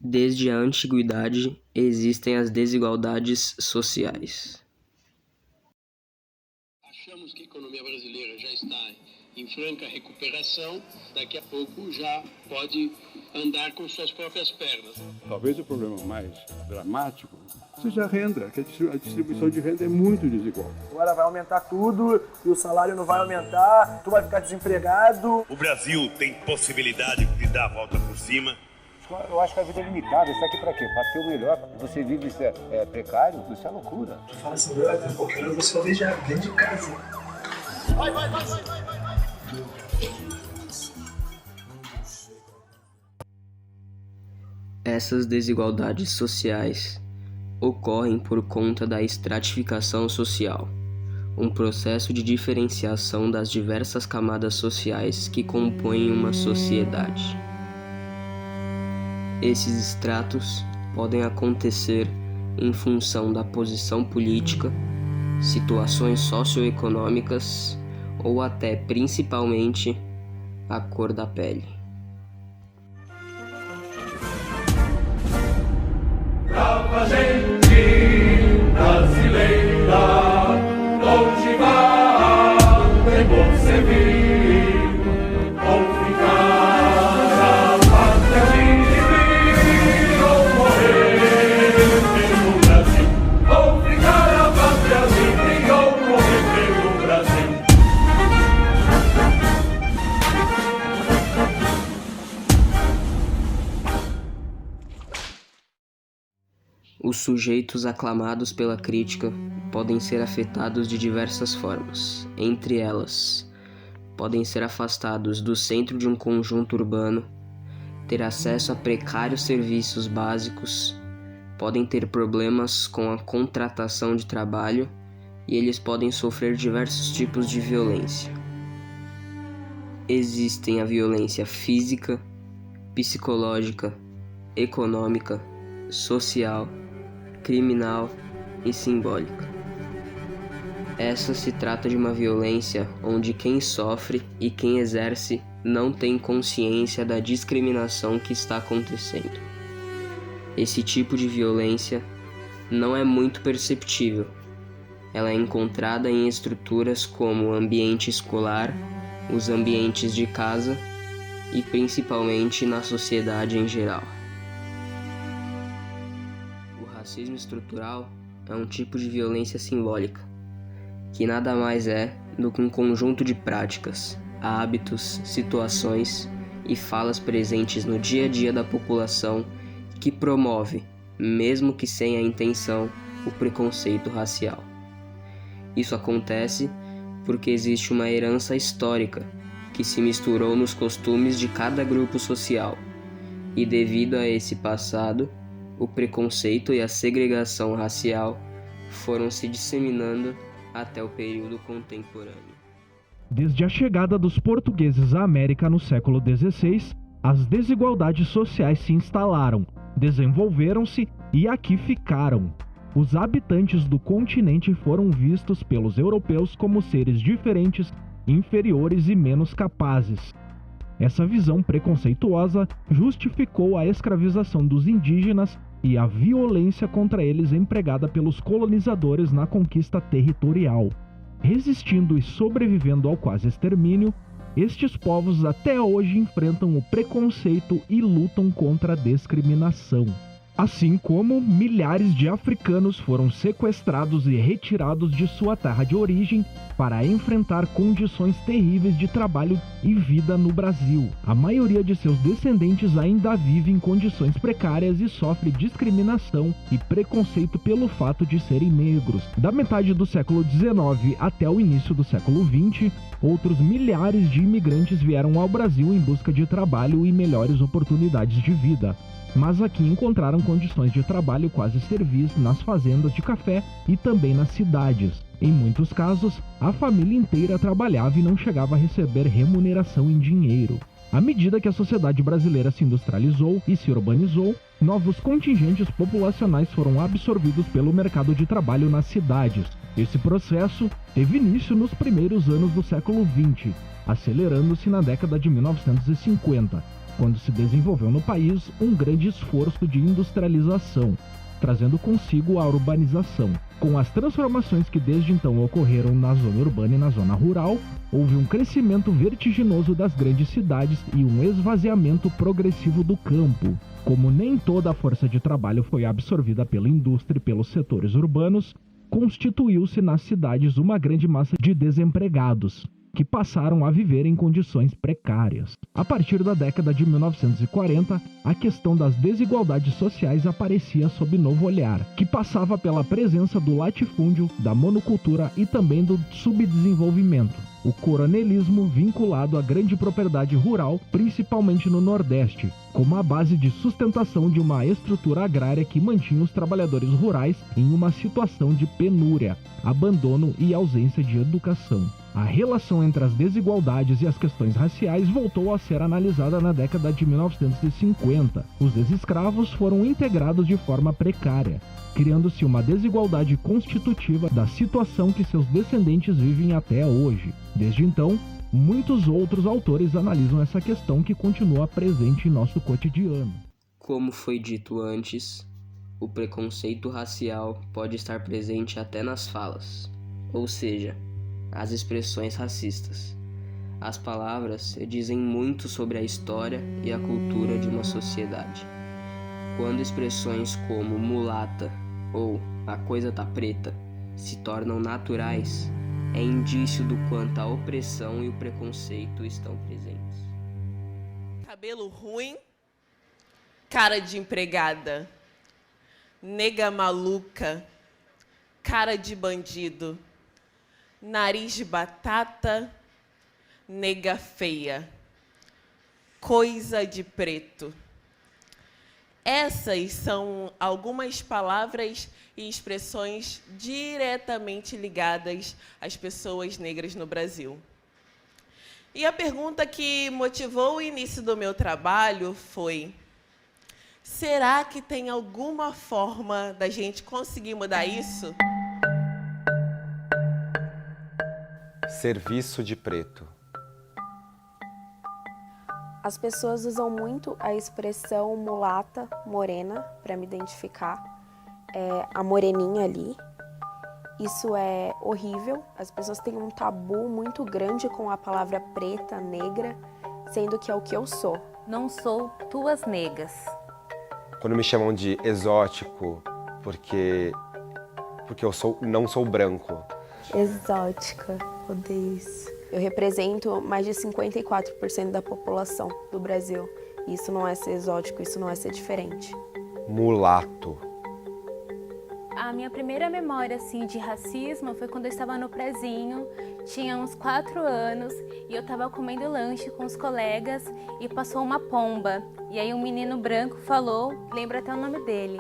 Desde a antiguidade existem as desigualdades sociais. Achamos que a economia brasileira já está em franca recuperação, daqui a pouco já pode andar com suas próprias pernas. Talvez o problema mais dramático seja a renda, que a distribuição de renda é muito desigual. Agora vai aumentar tudo e o salário não vai aumentar, tu vai ficar desempregado. O Brasil tem possibilidade de dar a volta por cima. Eu acho que a vida é limitada. Isso aqui pra quê? Pra ter o melhor. Você vive isso é precário, isso é loucura. Tu fala assim, daqui a pouquinho você vai já dentro de casa. Vai. Essas desigualdades sociais ocorrem por conta da estratificação social, um processo de diferenciação das diversas camadas sociais que compõem uma sociedade. Esses estratos podem acontecer em função da posição política, situações socioeconômicas ou até, principalmente, a cor da pele. Brava gente brasileira, onde vai você vir? Ou ficar a pátria livre, ou morrer pelo Brasil. Ou ficar a pátria livre, ou morrer pelo Brasil. Os sujeitos aclamados pela crítica podem ser afetados de diversas formas. Entre elas, podem ser afastados do centro de um conjunto urbano, ter acesso a precários serviços básicos, podem ter problemas com a contratação de trabalho e eles podem sofrer diversos tipos de violência. Existem a violência física, psicológica, econômica, social, criminal e simbólica. Essa se trata de uma violência onde quem sofre e quem exerce não tem consciência da discriminação que está acontecendo. Esse tipo de violência não é muito perceptível. Ela é encontrada em estruturas como o ambiente escolar, os ambientes de casa e principalmente na sociedade em geral. O racismo estrutural é um tipo de violência simbólica, que nada mais é do que um conjunto de práticas, hábitos, situações e falas presentes no dia a dia da população que promove, mesmo que sem a intenção, o preconceito racial. Isso acontece porque existe uma herança histórica que se misturou nos costumes de cada grupo social, e devido a esse passado, o preconceito e a segregação racial foram se disseminando até o período contemporâneo. Desde a chegada dos portugueses à América no século XVI, as desigualdades sociais se instalaram, desenvolveram-se e aqui ficaram. Os habitantes do continente foram vistos pelos europeus como seres diferentes, inferiores e menos capazes. Essa visão preconceituosa justificou a escravização dos indígenas e a violência contra eles empregada pelos colonizadores na conquista territorial. Resistindo e sobrevivendo ao quase extermínio, estes povos até hoje enfrentam o preconceito e lutam contra a discriminação. Assim como milhares de africanos foram sequestrados e retirados de sua terra de origem para enfrentar condições terríveis de trabalho e vida no Brasil. A maioria de seus descendentes ainda vive em condições precárias e sofre discriminação e preconceito pelo fato de serem negros. Da metade do século XIX até o início do século XX, outros milhares de imigrantes vieram ao Brasil em busca de trabalho e melhores oportunidades de vida. Mas aqui encontraram condições de trabalho quase servis nas fazendas de café e também nas cidades. Em muitos casos, a família inteira trabalhava e não chegava a receber remuneração em dinheiro. À medida que a sociedade brasileira se industrializou e se urbanizou, novos contingentes populacionais foram absorvidos pelo mercado de trabalho nas cidades. Esse processo teve início nos primeiros anos do século XX, acelerando-se na década de 1950. quando se desenvolveu no país um grande esforço de industrialização, trazendo consigo a urbanização. Com as transformações que desde então ocorreram na zona urbana e na zona rural, houve um crescimento vertiginoso das grandes cidades e um esvaziamento progressivo do campo. Como nem toda a força de trabalho foi absorvida pela indústria e pelos setores urbanos, constituiu-se nas cidades uma grande massa de desempregados, que passaram a viver em condições precárias. A partir da década de 1940, a questão das desigualdades sociais aparecia sob novo olhar, que passava pela presença do latifúndio, da monocultura e também do subdesenvolvimento. O coronelismo vinculado à grande propriedade rural, principalmente no Nordeste, como a base de sustentação de uma estrutura agrária que mantinha os trabalhadores rurais em uma situação de penúria, abandono e ausência de educação. A relação entre as desigualdades e as questões raciais voltou a ser analisada na década de 1950. Os ex-escravos foram integrados de forma precária, criando-se uma desigualdade constitutiva da situação que seus descendentes vivem até hoje. Desde então, muitos outros autores analisam essa questão que continua presente em nosso cotidiano. Como foi dito antes, o preconceito racial pode estar presente até nas falas, ou seja, as expressões racistas. As palavras dizem muito sobre a história e a cultura de uma sociedade. Quando expressões como mulata ou a coisa tá preta se tornam naturais, é indício do quanto a opressão e o preconceito estão presentes. Cabelo ruim, cara de empregada, nega maluca, cara de bandido, nariz de batata, nega feia, coisa de preto. Essas são algumas palavras e expressões diretamente ligadas às pessoas negras no Brasil. E a pergunta que motivou o início do meu trabalho foi: será que tem alguma forma da gente conseguir mudar isso? Serviço de preto. As pessoas usam muito a expressão mulata, morena, para me identificar. A moreninha ali. Isso é horrível. As pessoas têm um tabu muito grande com a palavra preta, negra, sendo que é o que eu sou. Não sou tuas negas. Quando me chamam de exótico, porque eu não sou branco. Exótica, odeio isso. Eu represento mais de 54% da população do Brasil. Isso não é ser exótico, isso não é ser diferente. Mulato. A minha primeira memória assim, de racismo foi quando eu estava no prezinho, tinha uns 4 anos, e eu estava comendo lanche com os colegas e passou uma pomba. E aí um menino branco falou, lembro até o nome dele,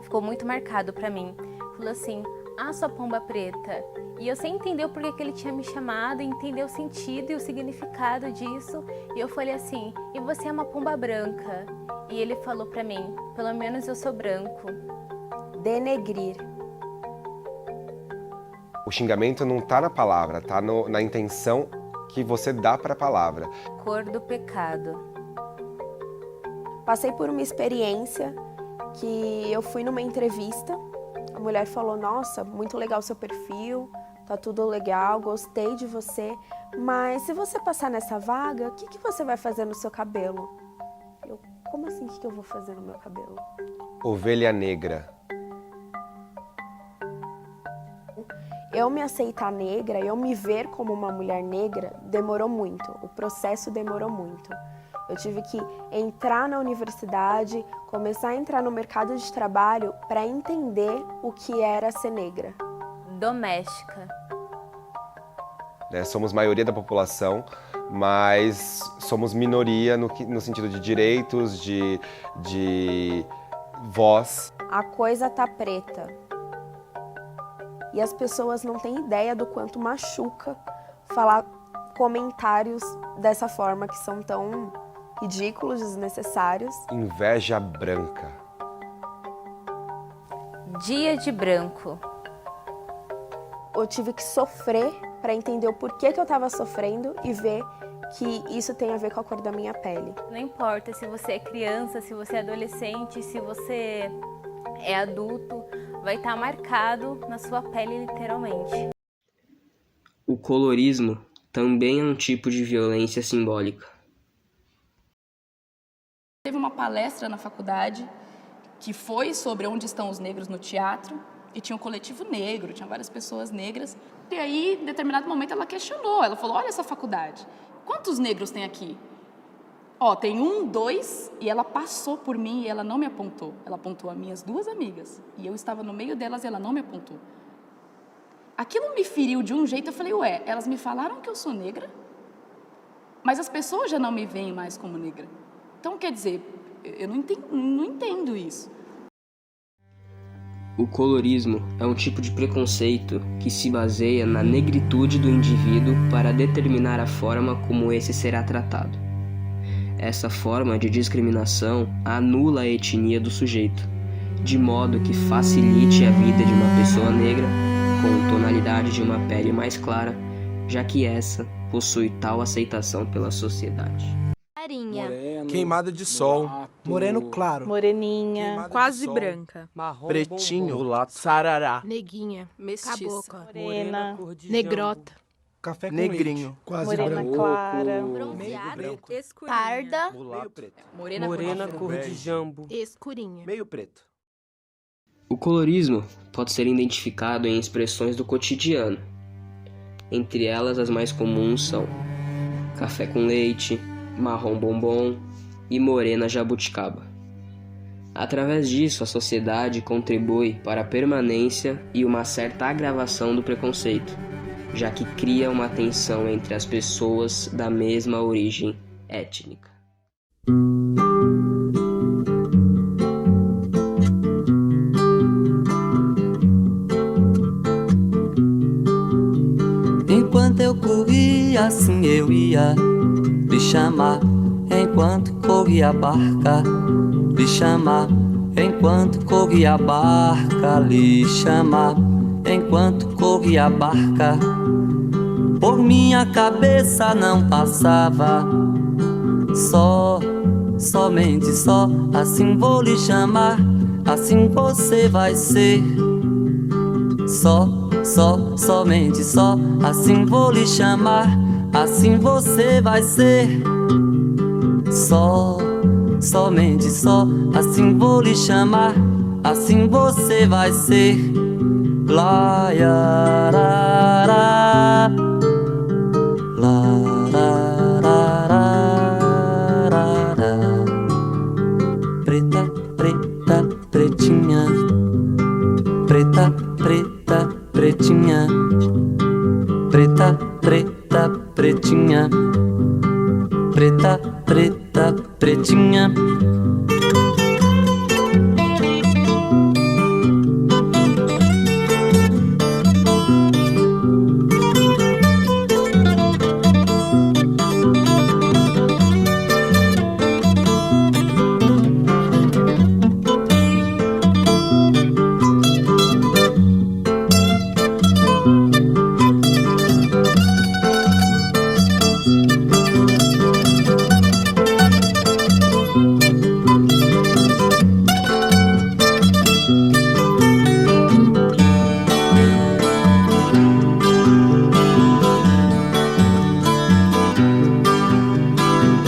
ficou muito marcado para mim. Falou assim: "Ah, sua pomba preta." E eu sem entender o porquê que ele tinha me chamado, entender o sentido e o significado disso. E eu falei assim: "E você é uma pomba branca?" E ele falou pra mim: "Pelo menos eu sou branco." Denegrir. O xingamento não tá na palavra, tá na intenção que você dá para a palavra. Cor do pecado. Passei por uma experiência que eu fui numa entrevista. A mulher falou: "Nossa, muito legal o seu perfil, tá tudo legal, gostei de você, mas se você passar nessa vaga, o que você vai fazer no seu cabelo?" Eu: "Como assim, o que eu vou fazer no meu cabelo?" Ovelha negra. Eu me aceitar negra, eu me ver como uma mulher negra, demorou muito. O processo demorou muito. Eu tive que entrar na universidade, começar a entrar no mercado de trabalho para entender o que era ser negra. Doméstica. Somos maioria da população, mas somos minoria no sentido de direitos, de voz. A coisa tá preta. E as pessoas não têm ideia do quanto machuca falar comentários dessa forma, que são tão ridículos, desnecessários. Inveja branca. Dia de branco. Eu tive que sofrer para entender o porquê que eu estava sofrendo e ver que isso tem a ver com a cor da minha pele. Não importa se você é criança, se você é adolescente, se você é adulto, vai estar marcado na sua pele literalmente. O colorismo também é um tipo de violência simbólica. Teve uma palestra na faculdade que foi sobre onde estão os negros no teatro, e tinha um coletivo negro, tinha várias pessoas negras. E aí, em determinado momento, ela questionou, ela falou, olha essa faculdade, quantos negros tem aqui? Ó, tem 1, 2, e ela passou por mim e ela não me apontou. Ela apontou as minhas 2 amigas, e eu estava no meio delas e ela não me apontou. Aquilo me feriu de um jeito, eu falei, ué, elas me falaram que eu sou negra, mas as pessoas já não me veem mais como negra. Então, quer dizer, eu não entendo isso. O colorismo é um tipo de preconceito que se baseia na negritude do indivíduo para determinar a forma como esse será tratado. Essa forma de discriminação anula a etnia do sujeito, de modo que facilite a vida de uma pessoa negra com tonalidade de uma pele mais clara, já que essa possui tal aceitação pela sociedade. Clarinha. Queimada de sol. Moreno claro. Moreninha. Quase branca. Marrom, Pretinho. mulato, Sarará. Neguinha. Mestiça. Cabocla. Morena. Negrota. Café com Negrinho. leite. Quase Morena branco. clara. Bronzeada. Escurinha. Parda. Meio preto. Morena cor de jambo. Escurinha. Meio preto. O colorismo pode ser identificado em expressões do cotidiano. Entre elas, as mais comuns são café com leite, marrom bombom e morena jabuticaba. Através disso, a sociedade contribui para a permanência e uma certa agravação do preconceito, já que cria uma tensão entre as pessoas da mesma origem étnica. Enquanto eu corria, assim eu ia lhe chamar. Enquanto corria a barca, lhe chamar. Enquanto corria a barca, lhe chamar. Enquanto corria a barca, por minha cabeça não passava. Somente só, assim vou lhe chamar. Assim você vai ser. Somente só, assim vou lhe chamar. Assim você vai ser. Somente só, assim vou lhe chamar. Assim você vai ser. La ya ra ra, la ra ra ra ra ra. Preta, preta, pretinha. Preta, preta, pretinha. Preta, preta, pretinha. Preta, preta, pretinha.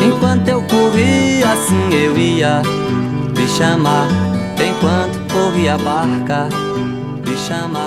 Enquanto eu corria, assim eu ia lhe chamar. Enquanto corria a barca, lhe chamar.